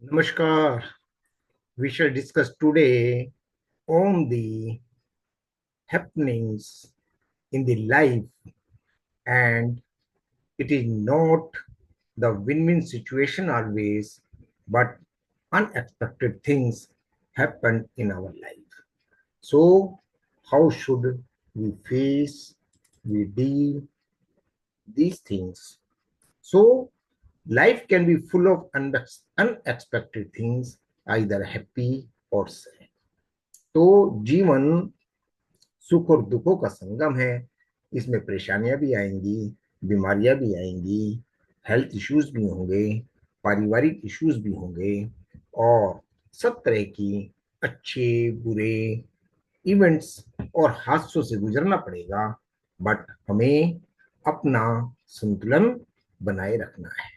Namaskar. We shall discuss today on the happenings in the life, and it is not the win-win situation always, but unexpected things happen in our life. So, how should we face, we deal these things? So, life can be full of unexpected things, either happy or sad. तो जीवन सुख और दुखों का संगम है। इसमें परेशानियां भी आएंगी, बीमारियां भी आएंगी, हेल्थ इश्यूज भी होंगे, पारिवारिक इश्यूज भी होंगे, और सब तरह की अच्छे बुरे इवेंट्स और हादसों से गुजरना पड़ेगा। बट हमें अपना संतुलन बनाए रखना है।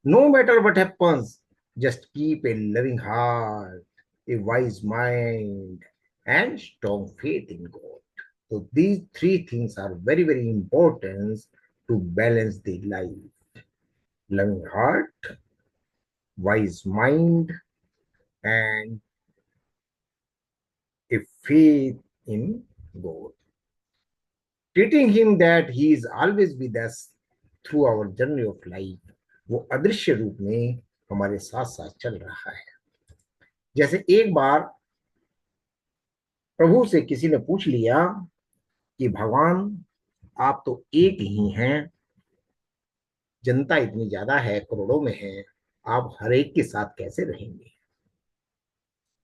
No matter what happens, just keep a loving heart, a wise mind, and strong faith in God. So these three things are very, very important to balance the life. Loving heart, wise mind, and a faith in God. Treating him that he is always with us through our journey of life, वो अदृश्य रूप में हमारे साथ साथ चल रहा है। जैसे एक बार प्रभु से किसी ने पूछ लिया कि भगवान, आप तो एक ही हैं, जनता इतनी ज्यादा है, करोड़ों में है, आप हर एक के साथ कैसे रहेंगे?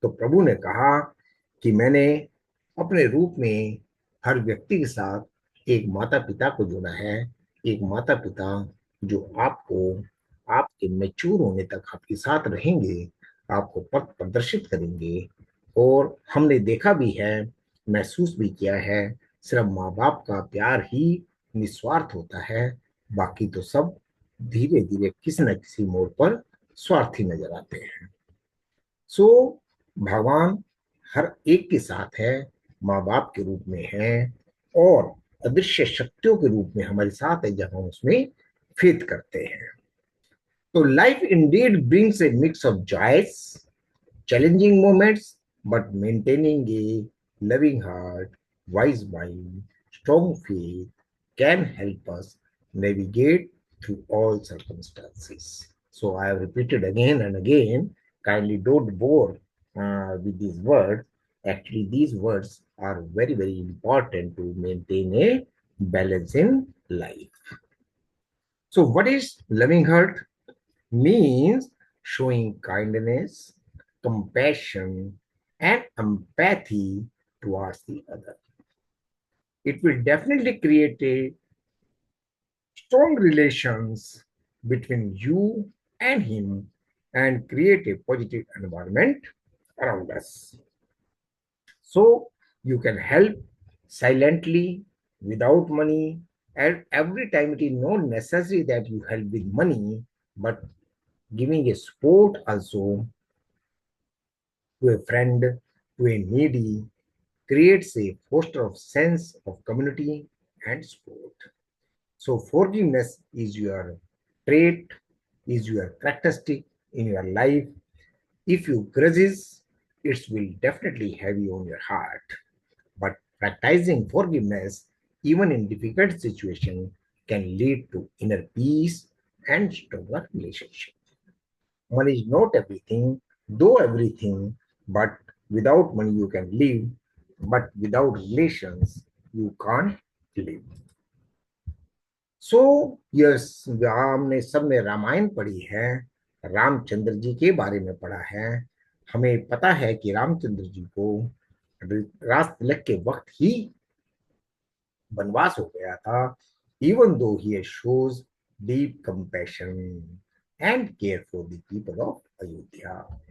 तो प्रभु ने कहा कि मैंने अपने रूप में हर व्यक्ति के साथ एक माता पिता को जोड़ा है। एक माता पिता जो आपको आपके मैच्योर होने तक आपके साथ रहेंगे, आपको पथ प्रदर्शित करेंगे। और हमने देखा भी है, महसूस भी किया है, सिर्फ माँ बाप का प्यार ही निस्वार्थ होता है। बाकी तो सब धीरे धीरे किसी न किसी मोड़ पर स्वार्थी नजर आते हैं। सो भगवान हर एक के साथ है, माँ बाप के रूप में है, और अदृश्य शक्तियों के रूप में हमारे साथ है जब हम उसमें फेथ करते हैं। तो life indeed brings a mix of joys, challenging moments, but maintaining a loving heart, wise mind, strong faith can help us navigate through all circumstances. So I have repeated again and again. Kindly don't bore with these words. Actually, these words are very, very important to maintain a balance in life. So, what is loving heart? Means showing kindness, compassion, and empathy towards the other. It will definitely create a strong relations between you and him and create a positive environment around us. So you can help silently without money, and every time it is not necessary that you help with money, but giving a support also to a friend, to a needy, creates a foster of sense of community and support. So forgiveness is your trait, is your characteristic in your life. If you grudges, it will definitely heavy on your heart. But practicing forgiveness, even in difficult situations, can lead to inner peace and stronger relationship. Money is not everything, though everything, but without money you can live, but without relations you can't live. So yes, हमने सबने रामायण पढ़ी है, रामचंद्र जी के बारे में पढ़ा है। हमें पता है कि रामचंद्र जी को रास तिलक के वक्त ही वनवास हो गया था। Even though he shows deep compassion and care for the people of Ayodhya,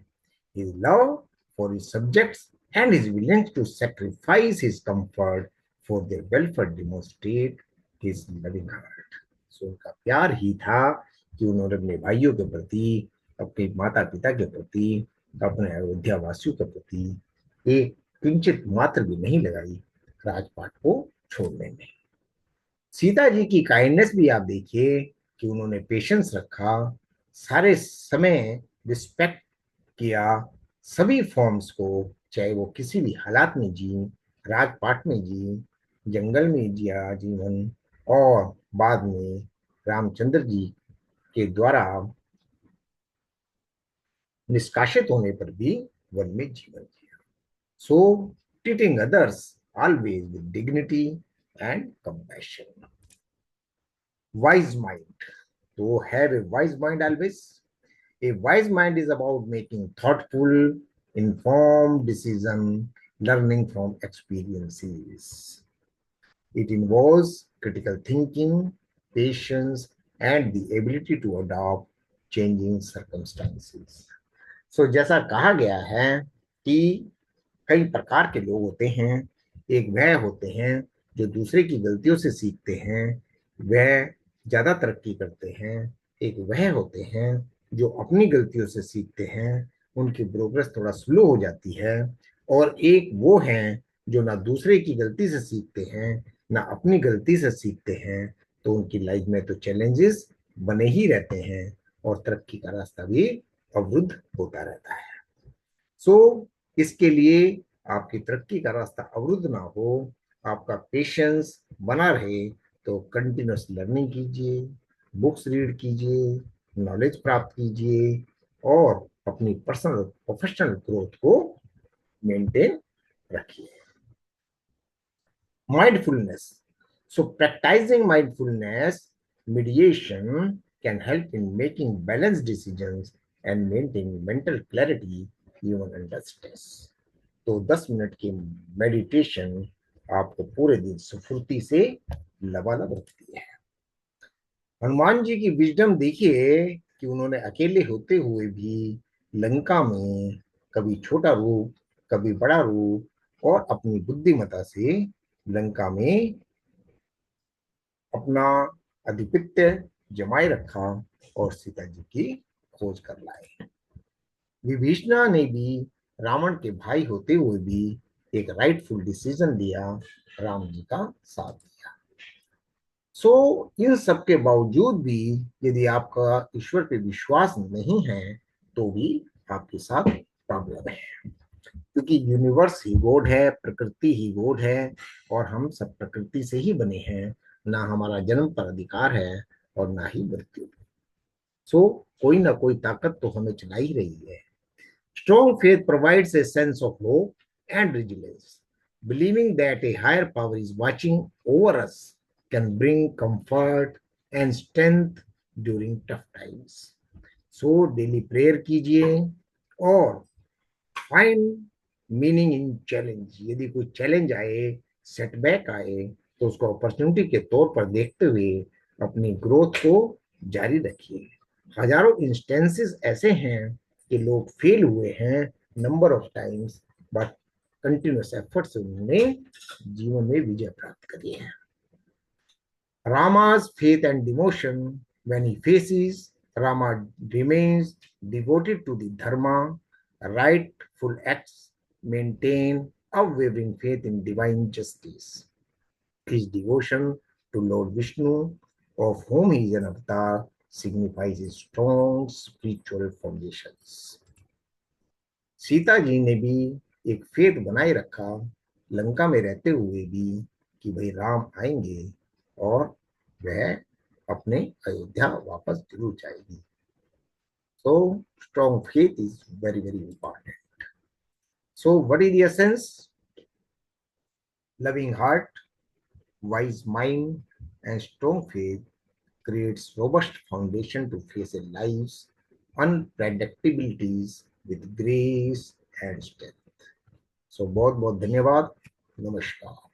his love for his subjects and his willingness to sacrifice his comfort for their welfare demonstrate his loving heart. So उनका प्यार ही था कि उन्होंने अपने भाइयों के प्रति, अपने माता पिता के प्रति, अपने अयोध्या वासियों के प्रति एक किंचित मात्र भी नहीं लगाई राजपाट को छोड़ने में। सीता जी की काइंडनेस भी आप देखिए कि उन्होंने पेशेंस रखा, सारे समय रिस्पेक्ट किया सभी फॉर्म्स को, चाहे वो किसी भी हालात में जी, राजपाट में जी, जंगल में जिया जीवन, और बाद में रामचंद्र जी के द्वारा निष्कासित होने पर भी वन में जीवन जिया. So treating others always with dignity and compassion. Wise mind. To have a wise mind always. A wise mind is about making thoughtful, informed decision, learning from experiences. It involves critical thinking, patience, and the ability to adopt changing circumstances. So जैसा कहा गया है कि कई प्रकार के लोग होते हैं. एक वह होते हैं जो दूसरे की गलतियों से सीखते हैं, वह ज्यादा तरक्की करते हैं. एक वह होते हैं जो अपनी गलतियों से सीखते हैं, उनकी प्रोग्रेस थोड़ा स्लो हो जाती है. और एक वो हैं जो ना दूसरे की गलती से सीखते हैं, ना अपनी गलती से सीखते हैं. तो उनकी लाइफ में तो चैलेंजेस बने ही रहते हैं और तरक्की का रास्ता भी अवरुद्ध होता रहता है. सो इसके लिए आपकी तरक्की का रास्ता अवरुद्ध ना हो, आपका पेशेंस बना रहे, तो कंटिन्यूस लर्निंग कीजिए, बुक्स रीड कीजिए, नॉलेज प्राप्त कीजिए और अपनी पर्सनल प्रोफेशनल ग्रोथ को मेंटेन रखिए. Mindfulness. So, practicing mindfulness mediation can help in making balanced decisions and maintaining mental clarity even under stress. तो 10 मिनट की मेडिटेशन आपको पूरे दिन स्फूर्ति से लबालब रखती है. हनुमान जी की विजडम देखिए कि उन्होंने अकेले होते हुए भी लंका में कभी छोटा रूप, कभी बड़ा रूप, और अपनी बुद्धिमत्ता से लंका में अपना आधिपत्य जमाए रखा और सीता जी की खोज कर लाए. विभीषणा ने भी रावण के भाई होते हुए भी एक राइटफुल डिसीजन लिया, राम जी का साथ दिया. सो इन सब के बावजूद भी यदि आपका ईश्वर पे विश्वास नहीं है तो भी आपके साथ प्रॉब्लम है, क्योंकि यूनिवर्स ही गॉड है, प्रकृति ही गॉड है, और हम सब प्रकृति से ही बने हैं. ना हमारा जन्म पर अधिकार है और ना ही मृत्यु. सो कोई ना कोई ताकत तो हमें चला ही रही है. Strong faith provides a sense of hope and resilience. Believing that a higher power is watching over us can bring comfort and strength during tough times. So daily prayer कीजिए और फाइंड मीनिंग इन चैलेंज. यदि कोई challenge आए, setback आए, तो उसको opportunity के तौर पर देखते हुए अपनी ग्रोथ को जारी रखिए. हजारों इंस्टेंसेस ऐसे हैं कि लोग फेल हुए हैं number of times, but continuous effort से उन्होंने जीवन में विजय प्राप्त करी है. Rama's faith and devotion, when he faces, Rama remains devoted to the dharma, rightful acts, maintain unwavering faith in divine justice. His devotion to Lord Vishnu, of whom he is an avatar, signifies his strong spiritual foundations. Sita ji ने भी एक faith बनाए रखा लंका में रहते हुए भी कि भाई राम आएंगे और वह अपने अयोध्या वापस जरूर जाएगी. So strong faith is very very important. So what is the essence? Loving heart, wise mind, and strong faith creates robust foundation to face a life's unpredictabilities with grace and strength. So बहुत बहुत धन्यवाद. नमस्कार.